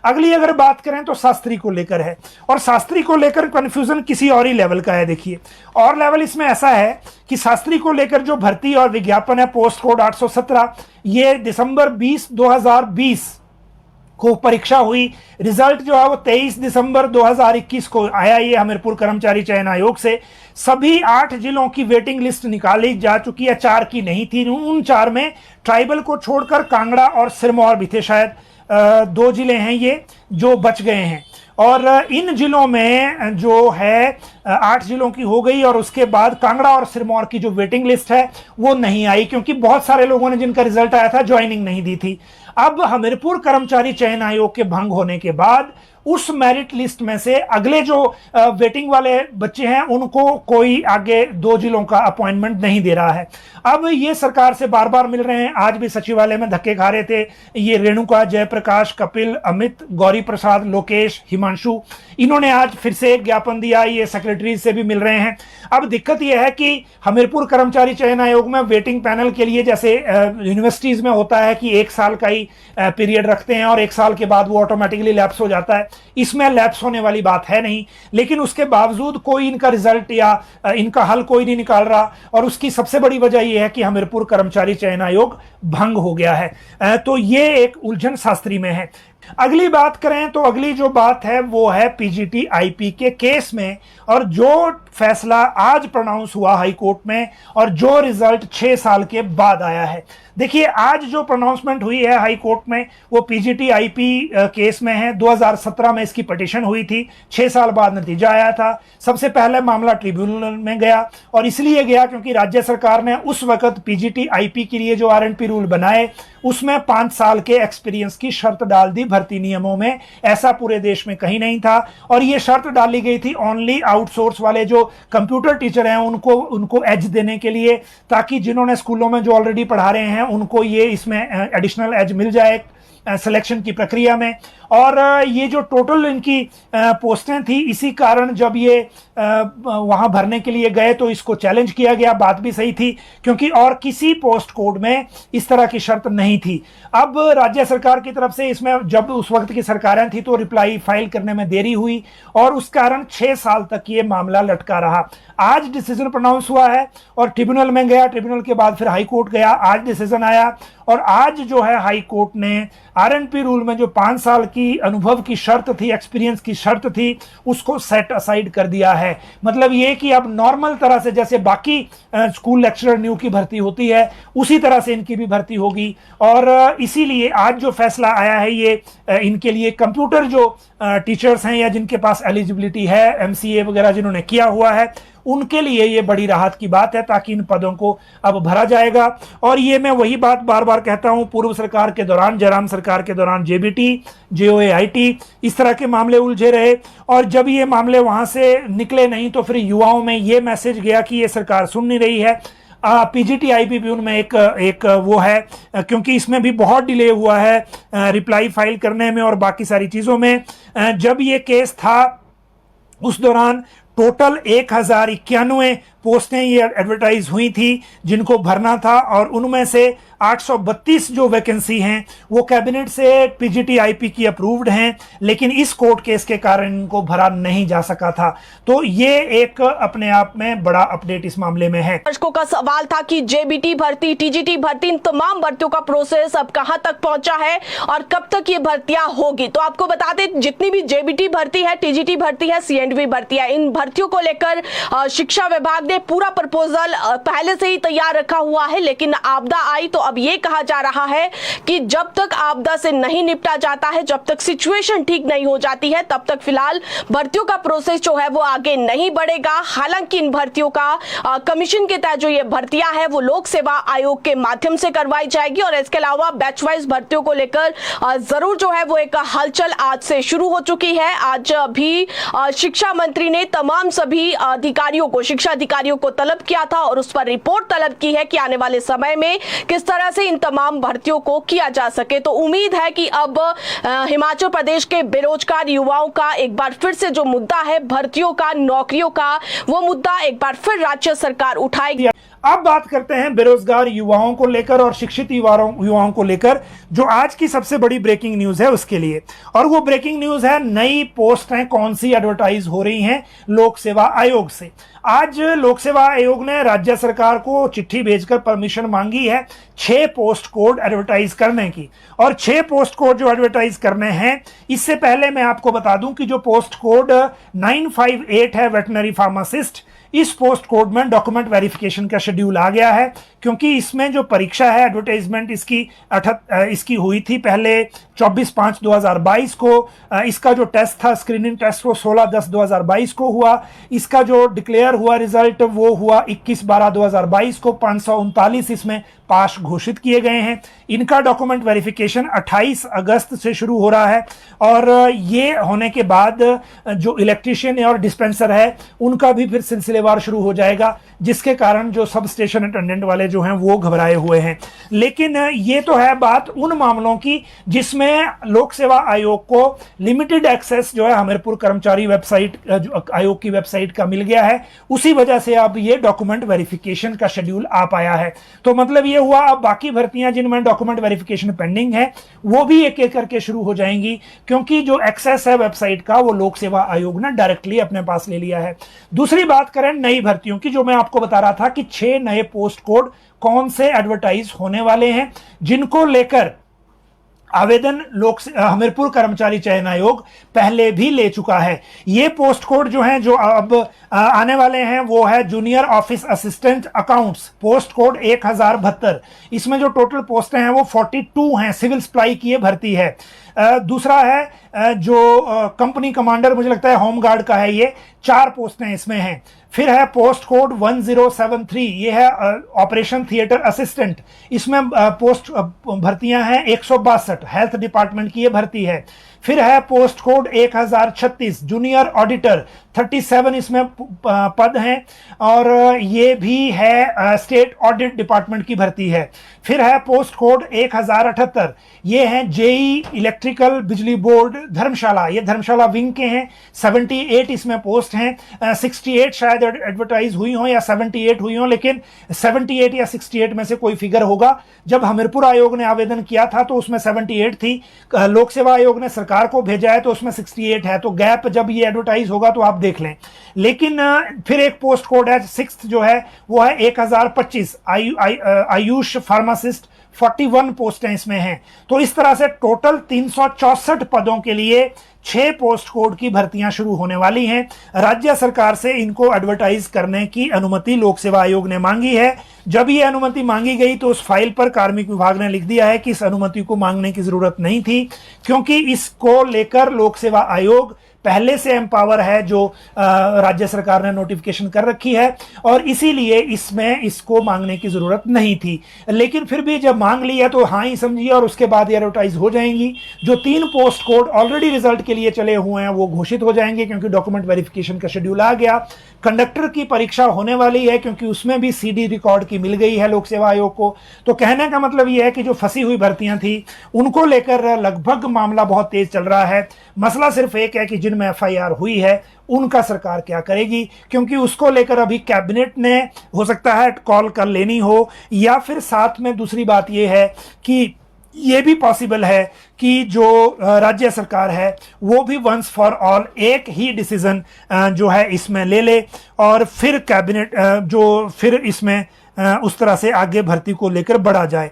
अगली अगर बात करें तो शास्त्री को लेकर है, और शास्त्री को लेकर कंफ्यूजन किसी और ही लेवल का है। देखिए, और लेवल इसमें ऐसा है कि शास्त्री को लेकर जो भर्ती और विज्ञापन है पोस्ट कोड 817, ये दिसंबर 2020 को परीक्षा हुई। रिजल्ट जो है वो 23 दिसंबर 2021 को आया ये हमीरपुर कर्मचारी चयन आयोग से। सभी 8 जिलों की वेटिंग लिस्ट निकाली जा चुकी है, 4 की नहीं थी। उन 4 में ट्राइबल को छोड़कर कांगड़ा और सिरमौर भी थे, शायद 2 जिले हैं ये जो बच गए हैं। और इन जिलों में जो है 8 जिलों की हो गई, और उसके बाद कांगड़ा और सिरमौर की जो वेटिंग लिस्ट है वो नहीं आई, क्योंकि बहुत सारे लोगों ने जिनका रिजल्ट आया था ज्वाइनिंग नहीं दी थी। अब हमीरपुर कर्मचारी चयन आयोग के भंग होने के बाद उस मेरिट लिस्ट में से अगले जो वेटिंग वाले बच्चे हैं उनको कोई आगे 2 जिलों का अपॉइंटमेंट नहीं दे रहा है। अब ये सरकार से बार बार मिल रहे हैं, आज भी सचिवालय में धक्के खा रहे थे ये रेणुका, जयप्रकाश, कपिल, अमित, गौरी प्रसाद, लोकेश, हिमांशु, इन्होंने आज फिर से एक ज्ञापन दिया, ये सेक्रेटरी से भी मिल रहे हैं। अब दिक्कत यह है कि हमीरपुर कर्मचारी चयन आयोग में वेटिंग पैनल के लिए जैसे यूनिवर्सिटीज में होता है कि 1 साल का ही पीरियड रखते हैं और 1 साल के बाद वो ऑटोमेटिकली लैप्स हो जाता है, इसमें लैप्स होने वाली बात है नहीं। लेकिन उसके बावजूद कोई इनका रिजल्ट या इनका हल कोई नहीं निकाल रहा, और उसकी सबसे बड़ी वजह यह है कि हमीरपुर कर्मचारी चयन आयोग भंग हो गया है। तो ये एक उलझन शास्त्री में है। अगली बात करें तो अगली जो बात है वो है पीजीटी आईपी के केस में, और जो फैसला आज प्रोनाउंस हुआ हाई कोर्ट में और जो रिजल्ट 6 साल के बाद आया है। देखिए, आज जो प्रोनाउंसमेंट हुई है हाई कोर्ट में वो पीजीटी आईपी केस में है। 2017 में इसकी पिटीशन हुई थी, 6 साल बाद नतीजा आया था। सबसे पहले मामला ट्रिब्यूनल में गया, और इसलिए गया क्योंकि राज्य सरकार ने उस वक्त पीजीटी आईपी के लिए जो आरएनपी रूल बनाए उसमें 5 साल के एक्सपीरियंस की शर्त डाल दी भर्ती नियमों में। ऐसा पूरे देश में कहीं नहीं था, और ये शर्त डाली गई थी ओनली आउटसोर्स वाले जो कंप्यूटर टीचर हैं उनको एज देने के लिए, ताकि जिन्होंने स्कूलों में जो ऑलरेडी पढ़ा रहे हैं उनको ये इसमें एडिशनल एज मिल जाए सिलेक्शन की प्रक्रिया में। और ये जो टोटल इनकी पोस्टें थी, इसी कारण जब ये वहां भरने के लिए गए तो इसको चैलेंज किया गया। बात भी सही थी, क्योंकि और किसी पोस्ट कोड में इस तरह की शर्त नहीं थी। अब राज्य सरकार की तरफ से इसमें जब उस वक्त की सरकारें थी तो रिप्लाई फाइल करने में देरी हुई, और उस कारण 6 साल तक ये मामला लटका रहा। आज डिसीजन प्रोनाउंस हुआ है और ट्रिब्यूनल में गया, ट्रिब्यूनल के बाद फिर हाई कोर्ट गया, आज डिसीजन आया, और आज जो है हाई कोर्ट ने आरएनपी रूल में जो 5 साल की अनुभव की शर्त थी, एक्सपीरियंस की शर्त थी, उसको सेट असाइड कर दिया है। मतलब ये कि अब नॉर्मल तरह से जैसे बाकी स्कूल लेक्चरर न्यू की भर्ती होती है उसी तरह से इनकी भी भर्ती होगी। और इसीलिए आज जो फैसला आया है ये इनके लिए कंप्यूटर जो टीचर्स हैं या जिनके पास एलिजिबिलिटी है, एमसीए वगैरह जिन्होंने किया हुआ है, उनके लिए ये बड़ी राहत की बात है, ताकि इन पदों को अब भरा जाएगा। और ये मैं वही बात बार बार कहता हूं, पूर्व सरकार के दौरान, जयराम सरकार के दौरान जेबीटी, जेओएआईटी, इस तरह के मामले उलझे रहे, और जब ये मामले वहां से निकले नहीं तो फिर युवाओं में ये मैसेज गया कि ये सरकार सुन नहीं रही है। पीजीटी आईपी भी उनमें एक वो है, क्योंकि इसमें भी बहुत डिले हुआ है रिप्लाई फाइल करने में और बाकी सारी चीज़ों में। जब ये केस था उस दौरान टोटल 1091 पोस्टें ये एडवर्टाइज हुई थी जिनको भरना था, और उनमें से 832 जो वैकेंसी हैं वो कैबिनेट से पीजीटी आईपी की अप्रूव्ड हैं, लेकिन इस कोर्ट केस के कारण इनको भरा नहीं जा सका था। तो ये एक अपने आप में बड़ा अपडेट इस मामले में है। दर्शकों का सवाल था कि जेबीटी भर्ती, टीजीटी भर्ती, इन तमाम भर्तियों का प्रोसेस अब कहां तक पहुंचा है और कब तक ये भर्तियां होगी। तो आपको बता दें, जितनी भी जेबीटी भर्ती है, टीजीटी भर्ती है, सीएंडवी भर्ती है, इन भर्तियों को लेकर शिक्षा विभाग ने पूरा प्रपोजल पहले से ही तैयार रखा हुआ है, लेकिन आपदा आई तो अब ये कहा जा रहा है कि जब तक आपदा से नहीं निपटा जाता है, जब तक सिचुएशन ठीक नहीं हो जाती है, तब तक फिलहाल भर्तियों का प्रोसेस जो है वो आगे नहीं बढ़ेगा। हालांकि इन भर्तियों का कमीशन के तहत जो ये भर्तियां हैं वो लोक सेवा आयोग के माध्यम से करवाई जाएगी, और इसके अलावा बैच वाइज भर्तियों को लेकर जरूर जो है वो एक हलचल आज से शुरू हो चुकी है। आज भी शिक्षा मंत्री ने तमाम सभी अधिकारियों को, शिक्षा अधिकारियों को तलब किया था और उस पर रिपोर्ट तलब की है कि आने वाले समय में किस तरह से इन तमाम भर्तियों को किया जा सके। तो उम्मीद है कि अब हिमाचल प्रदेश के बेरोजगार युवाओं का एक बार फिर से जो मुद्दा है भर्तियों का, नौकरियों का, वो मुद्दा एक बार फिर राज्य सरकार उठाएगी। अब बात करते हैं बेरोजगार युवाओं को लेकर और शिक्षित युवाओं को लेकर, जो आज की सबसे बड़ी ब्रेकिंग न्यूज है उसके लिए। और वो ब्रेकिंग न्यूज है, नई पोस्टें कौन सी एडवर्टाइज हो रही हैं लोक सेवा आयोग से। आज लोक सेवा आयोग ने राज्य सरकार को चिट्ठी भेजकर परमिशन मांगी है 6 पोस्ट कोड एडवर्टाइज करने की। और 6 पोस्ट कोड जो एडवर्टाइज करने हैं, इससे पहले मैं आपको बता दूं कि जो पोस्ट कोड 958 है वेटनरी फार्मासिस्ट, इस पोस्ट कोड में डॉक्यूमेंट वेरिफिकेशन का शेड्यूल आ गया है, क्योंकि इसमें जो परीक्षा है एडवर्टाइजमेंट इसकी हुई थी पहले 24/5/2022 को। इसका जो टेस्ट था, स्क्रीनिंग टेस्ट, वो 16/10/2022 को हुआ। इसका जो डिक्लेयर हुआ रिजल्ट वो हुआ 21/12/2022 को। 539 इसमें पास घोषित किए गए हैं। इनका डॉक्यूमेंट वेरिफिकेशन 28 अगस्त से शुरू हो रहा है और ये होने के बाद जो इलेक्ट्रीशियन और डिस्पेंसर है उनका भी फिर सिलसिलेवार शुरू हो जाएगा, जिसके कारण जो सब स्टेशन अटेंडेंट वाले जो हैं वो घबराए हुए हैं। लेकिन ये तो है बात उन मामलों की जिसमें लोक सेवा आयोग को लिमिटेड एक्सेस जो है हमीरपुर कर्मचारी वेबसाइट, जो आयोग की वेबसाइट का मिल गया है, उसी वजह से अब ये डॉक्यूमेंट वेरिफिकेशन का शेड्यूल आ पाया है। तो मतलब ये हुआ, अब बाकी भर्तियां जिनमें डॉक्यूमेंट वेरिफिकेशन पेंडिंग है वो भी एक एक करके शुरू हो जाएंगी, क्योंकि जो एक्सेस है वेबसाइट का वो लोक सेवा आयोग ने डायरेक्टली अपने पास ले लिया है। दूसरी बात करें नई भर्तियों की, जो मैं आपको बता रहा था कि 6 नए पोस्ट कोड कौन से एडवर्टाइज होने वाले हैं, जिनको लेकर आवेदन हमीरपुर कर्मचारी चयन आयोग पहले भी ले चुका है। ये पोस्ट कोड जो हैं, जो अब आने वाले हैं, वो है junior office assistant accounts, post code 1072। इसमें जो टोटल पोस्टें हैं वो 42 हैं, सिविल सप्लाई की ये भर्ती है। दूसरा है जो कंपनी कमांडर, मुझे लगता है होमगार्ड का है, ये 4 पोस्टें इसमें हैं। फिर है पोस्ट कोड 1073, ये है ऑपरेशन थिएटर असिस्टेंट। इसमें पोस्ट भर्तियां हैं 162, हेल्थ डिपार्टमेंट की ये भर्ती है। फिर है पोस्ट कोड 1036 जूनियर ऑडिटर, 37 इसमें पद हैं और ये भी है स्टेट ऑडिट डिपार्टमेंट की भर्ती है। फिर है पोस्ट कोड 1078, ये हैं जेई इलेक्ट्रिकल बिजली बोर्ड धर्मशाला, ये धर्मशाला विंग के हैं। 78 इसमें पोस्ट हैं। 68 शायद एडवर्टाइज हुई हो या 78 हुई हो, लेकिन 78 या 68 में से कोई फिगर होगा। जब हमीरपुर आयोग ने आवेदन किया था तो उसमें 78 थी, लोक सेवा आयोग ने सरकार को भेजा है तो उसमें 68 है, तो गैप जब ये एडवर्टाइज होगा तो आप देख लें। लेकिन फिर एक पोस्ट कोड है 6 जो है वो है 1025 आयुष फार्मासिस्ट, 41 पोस्टें इसमें हैं। तो इस तरह से टोटल 364 पदों के लिए 6 पोस्ट कोड की भर्तियां शुरू होने वाली हैं। राज्य सरकार से इनको एडवर्टाइज करने की अनुमति लोक सेवा आयोग ने मांगी है। जब ये अनुमति मांगी गई तो उस फाइल पर कार्मिक विभाग ने लिख दिया है कि इस अनुमति को मांगने की जरूरत नहीं थी, क्योंकि इसको लेकर लोक सेवा आयोग पहले से एम्पावर है, जो राज्य सरकार ने नोटिफिकेशन कर रखी है, और इसीलिए इसमें इसको मांगने की जरूरत नहीं थी। लेकिन फिर भी जब मांग लिया तो हाँ ही समझिए, और उसके बाद ये एडवर्टाइज हो जाएंगी। जो 3 पोस्ट कोड ऑलरेडी रिजल्ट के लिए चले हुए हैं वो घोषित हो जाएंगे, क्योंकि डॉक्यूमेंट वेरिफिकेशन का शेड्यूल आ गया। कंडक्टर की परीक्षा होने वाली है, क्योंकि उसमें भी सीडी रिकॉर्ड की मिल गई है लोक सेवा आयोग को। तो कहने का मतलब यह है कि जो फंसी हुई भर्तियां थी उनको लेकर लगभग मामला बहुत तेज चल रहा है। मसला सिर्फ एक है कि जिनमें एफआईआर हुई है उनका सरकार क्या करेगी, क्योंकि उसको लेकर अभी कैबिनेट ने हो सकता है कॉल कर लेनी हो, या फिर साथ में दूसरी बात यह है कि ये भी पॉसिबल है कि जो राज्य सरकार है वो भी वंस फॉर ऑल एक ही डिसीजन जो है इसमें ले ले, और फिर कैबिनेट जो फिर इसमें उस तरह से आगे भर्ती को लेकर बढ़ा जाए।